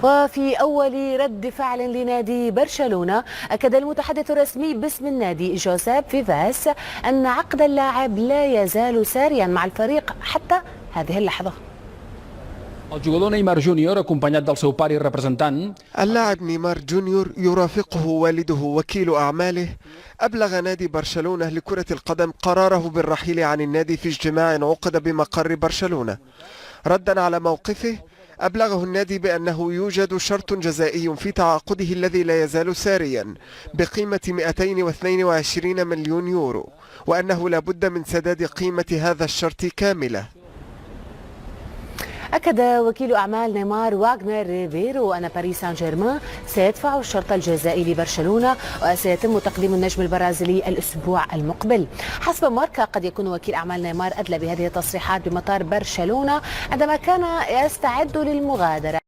وفي أول رد فعل لنادي برشلونة، أكد المتحدث الرسمي باسم النادي جوزيب فيفاس أن عقد اللاعب لا يزال ساريا مع الفريق حتى هذه اللحظة. اللاعب نيمار جونيور يرافقه والده وكيل أعماله. أبلغ نادي برشلونة لكرة القدم قراره بالرحيل عن النادي في اجتماع عقد بمقر برشلونة. ردا على موقفه، أبلغه النادي بأنه يوجد شرط جزائي في تعاقده الذي لا يزال ساريا بقيمة 222 مليون يورو، وأنه لا بد من سداد قيمة هذا الشرط كاملة. أكد وكيل أعمال نيمار واغنر ريفيرو أن باريس سان جيرمان سيدفع الشرط الجزائي لبرشلونة وسيتم تقديم النجم البرازيلي الأسبوع المقبل. حسب ماركا، قد يكون وكيل أعمال نيمار أدلى بهذه التصريحات بمطار برشلونة عندما كان يستعد للمغادرة.